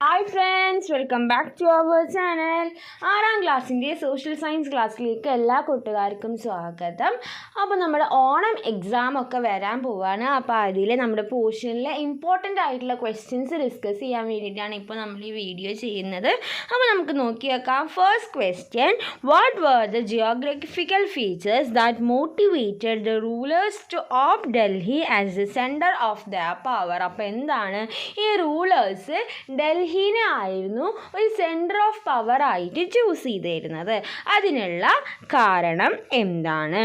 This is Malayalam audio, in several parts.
Hi friends, welcome back to our channel. 6ാം ക്ലാസ്സിൻ്റെ സോഷ്യൽ സയൻസ് ക്ലാസ്സിലേക്ക് എല്ലാ കൂട്ടുകാർക്കും സ്വാഗതം. അപ്പോൾ നമ്മുടെ ഓണം എക്സാം ഒക്കെ വരാൻ പോവുകയാണ്. അപ്പോൾ അതിൽ നമ്മുടെ പോർഷനിലെ ഇമ്പോർട്ടൻ്റ് ആയിട്ടുള്ള ക്വസ്റ്റ്യൻസ് ഡിസ്കസ് ചെയ്യാൻ വേണ്ടിയിട്ടാണ് ഇപ്പോൾ നമ്മൾ ഈ വീഡിയോ ചെയ്യുന്നത്. അപ്പോൾ നമുക്ക് നോക്കി വെക്കാം. First question, what were the geographical features that motivated the rulers to opt Delhi as the centre of the power? അപ്പോൾ എന്താണ് ഈ റൂളേഴ്സ് ഡൽഹിനെ ആയിരുന്നു ഒരു സെൻറ്റർ ഓഫ് പവർ ആയിട്ട് ചൂസ് ചെയ്തിരുന്നത്? അതിനുള്ള കാരണം എന്താണ്?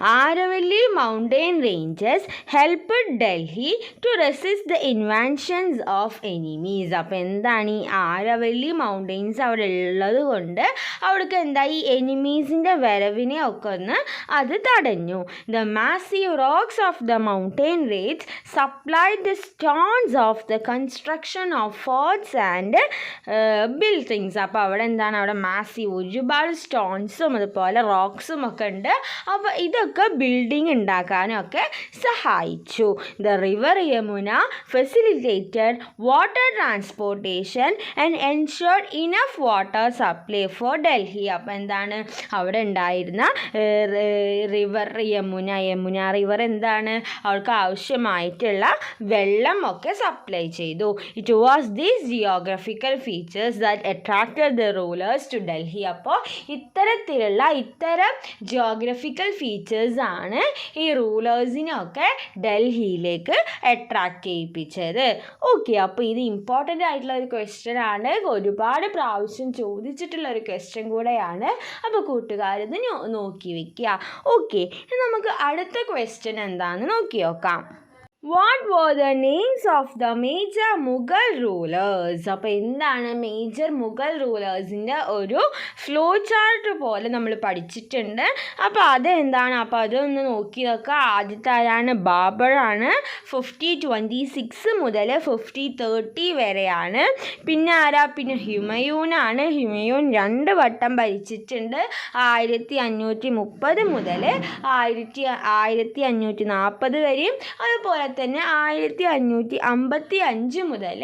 Aravalli mountain ranges helped Delhi to resist the invasions of enemies. അപ്പോൾ എന്താണ് ഈ ആരവല്ലി മൗണ്ടെയിൻസ് അവിടെ ഉള്ളത് കൊണ്ട് അവിടേക്ക് ഈ എനിമീസിൻ്റെ വരവിനെ ഒക്കെ അത് തടഞ്ഞു. The massive rocks of the mountain range supplied the stones of the construction of forts and buildings. അപ്പോൾ അവിടെ അവിടെ മാസീവ് ഒരുപാട് സ്റ്റോൺസും അതുപോലെ റോക്സും ഒക്കെ ഉണ്ട്. അപ്പോൾ ഇതൊക്കെ ബിൽഡിംഗ് ഉണ്ടാക്കാനൊക്കെ സഹായിച്ചു. The river Yamuna facilitated water transportation and ensured enough water supply four Delhi. അപ്പോൾ അവിടെ ഉണ്ടായിരുന്ന റിവർ യമുന റിവർ അവർക്ക് ആവശ്യമായിട്ടുള്ള വെള്ളം ഒക്കെ സപ്ലൈ ചെയ്തു. It was these geographical features that attracted the rulers to Delhi. അപ്പോൾ ഇത്തരം ജിയോഗ്രഫിക്കൽ ഫീച്ചേഴ്സ് ആണ് ഈ റൂളേഴ്സിനൊക്കെ ഡൽഹിയിലേക്ക് അട്രാക്റ്റ് ചെയ്യിപ്പിച്ചത്. ഓക്കെ, അപ്പോൾ ഇത് ഇമ്പോർട്ടൻ്റ് ആയിട്ടുള്ള ഒരു ക്വസ്റ്റ്യൻ ആണ്. ഒരുപാട് പ്രാവശ്യം ചോദിച്ചിട്ടുള്ള ഒരു ക്വസ്റ്റ്യൻ കൂടെയാണ്. അപ്പോൾ കൂട്ടുകാരിത് നോക്കി വയ്ക്കുക. ഓക്കെ, നമുക്ക് അടുത്ത ക്വസ്റ്റ്യൻ എന്താണെന്ന് നോക്കി നോക്കാം. What were the names of the major Mughal rulers? അപ്പോൾ മേജർ മുഗൾ റൂളേഴ്സിൻ്റെ ഒരു ഫ്ലോ ചാർട്ട് പോലെ നമ്മൾ പഠിച്ചിട്ടുണ്ട്. അപ്പോൾ അപ്പോൾ അതൊന്ന് നോക്കി നോക്കുക. ആദ്യത്തെ ആരാണ്? ബാബറാണ്. 5026 മുതൽ 5030 വരെയാണ്. പിന്നെ ഹുമയൂനാണ്. ഹുമയൂൺ 2 വട്ടം ഭരിച്ചിട്ടുണ്ട്. 1530 മുതൽ 1540 വരെയും. അതുപോലെ തന്നെ 1555 മുതൽ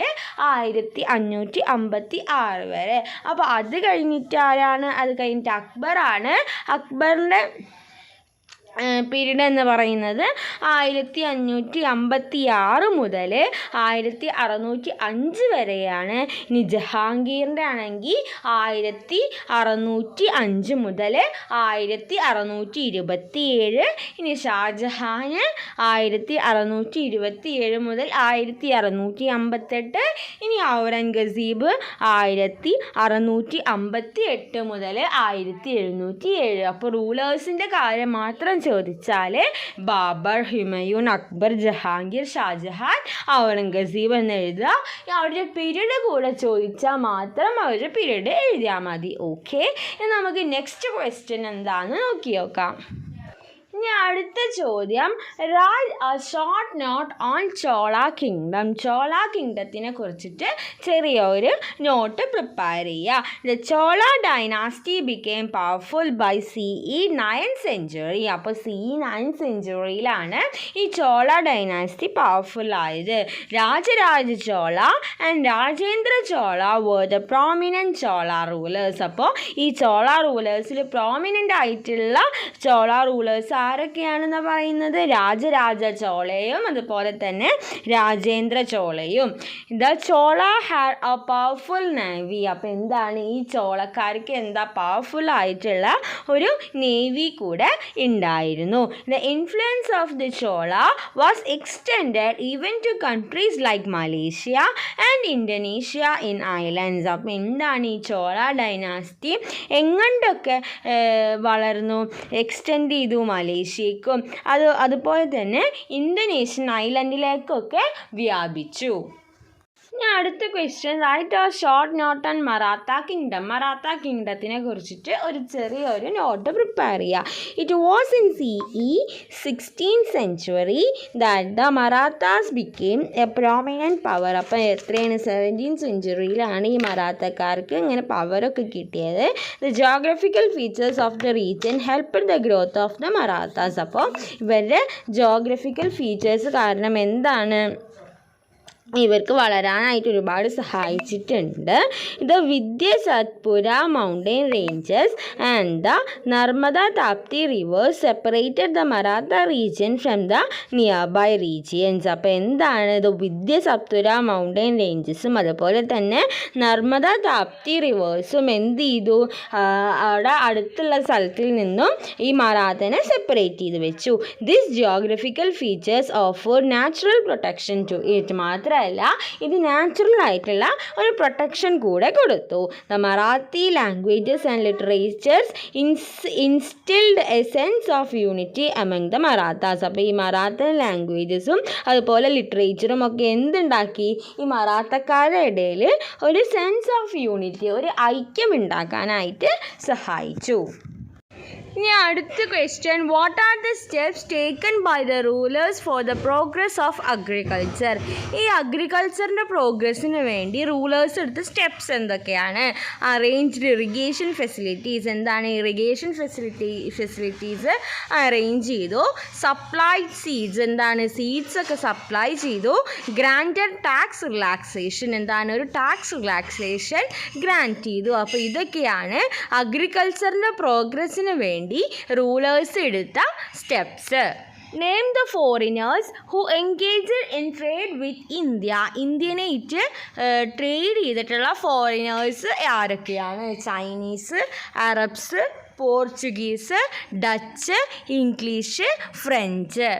1556 വരെ. അപ്പോൾ അത് കഴിഞ്ഞിട്ട് ആരാണ്? അത് കഴിഞ്ഞിട്ട് അക്ബറാണ്. അക്ബറിൻ്റെ പീരീഡ് എന്ന് പറയുന്നത് 1556 മുതൽ 1605 വരെയാണ്. ഇനി ജഹാംഗീറിൻ്റെ ആണെങ്കിൽ 1605 മുതൽ 1627. ഇനി ഷാജഹാന് 1627 മുതൽ 1658. ഇനി ഔറംഗസീബ് 1658 മുതൽ 1707. അപ്പോൾ റൂളേഴ്സിൻ്റെ കാര്യം മാത്രം ചോദിച്ചാൽ ബാബർ, ഹുമയൂൺ, അക്ബർ, ജഹാംഗീർ, ഷാജഹാൻ, ഔറംഗസീബ് എന്ന് എഴുതുക. അവരുടെ പീരീഡ് കൂടെ ചോദിച്ചാൽ മാത്രം അവരുടെ പീരീഡ് എഴുതിയാൽ മതി. ഓക്കെ, നമുക്ക് നെക്സ്റ്റ് ക്വസ്റ്റ്യൻ എന്താണെന്ന് നോക്കി നോക്കാം. ഇനി അടുത്ത ചോദ്യം, write a short note on Chola kingdom. Chola കിങ്ഡത്തിനെ കുറിച്ചിട്ട് ചെറിയൊരു നോട്ട് പ്രിപ്പയർ ചെയ്യുക. The Chola dynasty became powerful by CE 9th century. അപ്പോൾ CE 9th centuryയിലാണ് ഈ ചോള ഡൈനാസ്റ്റി പവർഫുൾ ആയത്. Rajaraja Chola and Rajendra Chola were the prominent Chola rulers. അപ്പോൾ ഈ ചോള റൂളേഴ്സിൽ പ്രോമിനൻ്റ് ആയിട്ടുള്ള ചോള റൂളേഴ്സ് ആരൊക്കെയാണെന്ന് പറയുന്നത്? രാജരാജ ചോളയും അതുപോലെ തന്നെ രാജേന്ദ്ര ചോളയും. The Chola had a powerful navy. അപ്പോൾ ഈ ചോളക്കാർക്ക് പവർഫുൾ ആയിട്ടുള്ള ഒരു നേവി കൂടെ ഉണ്ടായിരുന്നു. The influence of the Chola was extended even to countries like Malaysia and Indonesia in islands. അപ്പോൾ ഈ ചോള ഡൈനാസ്റ്റി എങ്ങോട്ടൊക്കെ വളർന്നു? എക്സ്റ്റെൻഡ് ചെയ്തു മലേഷ്യക്കും അതുപോലെ തന്നെ ഇന്തോനേഷ്യൻ ഐലൻഡിലേക്കൊക്കെ വ്യാപിച്ചു. ഇനി അടുത്ത question, write or short note on Maratha kingdom. Maratha കിങ്ഡത്തിനെ കുറിച്ചിട്ട് ഒരു ചെറിയൊരു നോട്ട് പ്രിപ്പയർ ചെയ്യുക. It was in CE 16th century that the Marathas became a prominent power. അപ്പോൾ എത്രയാണ്? 17th centuryയിലാണ് ഈ മറാത്തക്കാർക്ക് ഇങ്ങനെ പവറൊക്കെ കിട്ടിയത്. The geographical features of the region helped the growth of the Marathas. അപ്പോൾ ഇവരുടെ ജോഗ്രഫിക്കൽ ഫീച്ചേഴ്സ് കാരണം ഇവർക്ക് വളരാനായിട്ട് ഒരുപാട് സഹായിച്ചിട്ടുണ്ട്. The Vindhya Satpura mountain ranges and the Narmada Tapti rivers separated the Maratha region from the nearby regions. അപ്പോൾ എന്താണ് ദ വിദ്യ സത്പുര മൗണ്ടെയിൻ റേഞ്ചസും അതുപോലെ തന്നെ നർമ്മദ താപ്തി റിവേഴ്സും എന്ത് ചെയ്തു, അവിടെ അടുത്തുള്ള സ്ഥലത്തിൽ നിന്നും ഈ മറാത്തനെ സെപ്പറേറ്റ് ചെയ്ത് വെച്ചു. This geographical features offer natural protection to it. മാത്രമല്ല ഇത് നാച്ചുറൽ ആയിട്ടുള്ള ഒരു പ്രൊട്ടക്ഷൻ കൂടെ കൊടുത്തു. The Marathi languages and literatures instilled a sense of unity among the Marathas. അപ്പോൾ ഈ മറാത്തൻ ലാംഗ്വേജസും അതുപോലെ ലിറ്ററേച്ചറും ഒക്കെ എന്തുണ്ടാക്കി, ഈ മറാത്തക്കാരുടെ ഇടയിൽ ഒരു സെൻസ് ഓഫ് യൂണിറ്റി, ഒരു ഐക്യം ഉണ്ടാക്കാനായിട്ട് സഹായിച്ചു. ഇനി അടുത്ത question, what are the steps taken by the rulers for the progress of agriculture? ഈ അഗ്രികൾച്ചറിൻ്റെ പ്രോഗ്രസ്സിന് വേണ്ടി റൂളേഴ്സ് എടുത്ത സ്റ്റെപ്സ് എന്തൊക്കെയാണ്? Arranged irrigation facilities. എന്താണ് ഇറിഗേഷൻ ഫെസിലിറ്റീസ് അറേഞ്ച് ചെയ്തു. Supplied seeds. എന്താണ് സീഡ്സ് ഒക്കെ സപ്ലൈ ചെയ്തു. Granted tax relaxation. എന്താണ് ഒരു ടാക്സ് റിലാക്സേഷൻ ഗ്രാൻറ്റ് ചെയ്തു. അപ്പോൾ ഇതൊക്കെയാണ് അഗ്രികൾച്ചറിൻ്റെ പ്രോഗ്രസ്സിന് വേണ്ടി റൂളേഴ്സ് എടുത്ത steps. Name the foreigners who engaged in trade with India. ഇന്ത്യനായിട്ട് ട്രേഡ് ചെയ്തിട്ടുള്ള ഫോറിനേഴ്സ് ആരൊക്കെയാണ്? Chinese, Arabs, Portuguese, Dutch, English, French.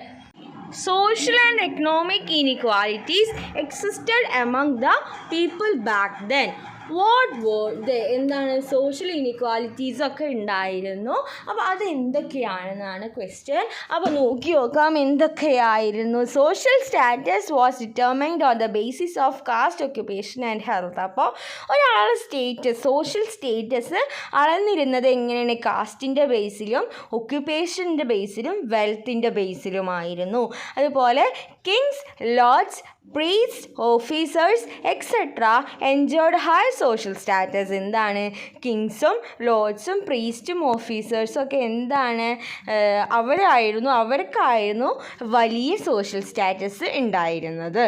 Social and economic inequalities existed among the people back then. What were they? എന്താണ് സോഷ്യൽ ഇനിക്വാലിറ്റീസ് ഒക്കെ ഉണ്ടായിരുന്നു. അപ്പോൾ അത് എന്തൊക്കെയാണെന്നാണ് ക്വസ്റ്റ്യൻ. അപ്പോൾ നോക്കി നോക്കാം എന്തൊക്കെയായിരുന്നു. Social status was determined on the basis of caste, occupation and health. അപ്പോൾ ഒരാളുടെ സ്റ്റേറ്റസ്, സോഷ്യൽ സ്റ്റേറ്റസ് അളന്നിരുന്നത് എങ്ങനെയാണ്? കാസ്റ്റിൻ്റെ ബേസിലും ഒക്യുപ്പേഷൻ്റെ ബേസിലും വെൽത്തിൻ്റെ ബേസിലുമായിരുന്നു. അതുപോലെ Kings, Lord's, priest, officers etcetera enjoyed high social status. എന്താണ് കിങ്സും ലോർഡ്സും പ്രീസ്റ്റും ഓഫീസേഴ്സും ഒക്കെ എന്താണ് അവർക്കായിരുന്നു വലിയ സോഷ്യൽ സ്റ്റാറ്റസ് ഉണ്ടായിരുന്നത്.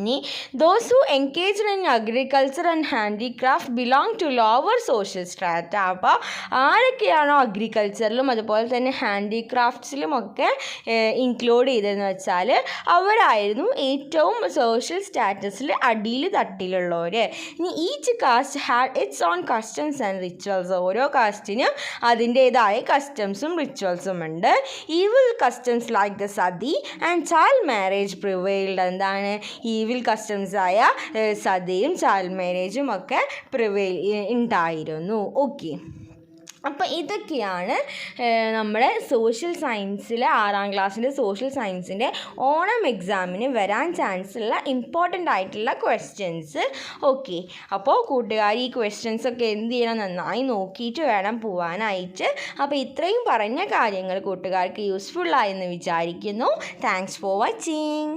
ഇനി those who engaged in agriculture and handicraft belong to lower social strata. അപ്പോൾ ആരൊക്കെയാണോ അഗ്രികൾച്ചറിലും അതുപോലെ തന്നെ ഹാൻഡിക്രാഫ്റ്റ്സിലും ഒക്കെ ഇൻക്ലൂഡ് ചെയ്തതെന്ന് വെച്ചാൽ അവരായിരുന്നു ഏറ്റവും സോഷ്യൽ സ്റ്റാറ്റസിൽ അടിയിൽ തട്ടിലുള്ളവർ. ഇനി each caste had its own customs and rituals. ഓരോ കാസ്റ്റിനും അതിൻ്റേതായ കസ്റ്റംസും റിച്വൽസും ഉണ്ട്. Evil customs like the sati and child marriage prevailed. എന്താണ് ഈവിൽ കസ്റ്റംസായ സതിയും ചൈൽഡ് മാരേജും ഒക്കെ ഉണ്ടായിരുന്നു. ഓക്കെ, അപ്പോൾ ഇതൊക്കെയാണ് നമ്മുടെ സോഷ്യൽ സയൻസിലെ 6ാം ക്ലാസ്സിൻ്റെ സോഷ്യൽ സയൻസിൻ്റെ ഓണം എക്സാമിന് വരാൻ ചാൻസ് ഉള്ള ഇമ്പോർട്ടൻ്റ് ആയിട്ടുള്ള ക്വസ്റ്റ്യൻസ്. ഓക്കെ, അപ്പോൾ കൂട്ടുകാർ ഈ ക്വസ്റ്റ്യൻസൊക്കെ എന്ത് ചെയ്യണം, നന്നായി നോക്കിയിട്ട് വേണം പോവാനായിട്ട്. അപ്പോൾ ഇത്രയും പറഞ്ഞ കാര്യങ്ങൾ കൂട്ടുകാർക്ക് യൂസ്ഫുള്ളായെന്ന് വിചാരിക്കുന്നു. Thanks for watching.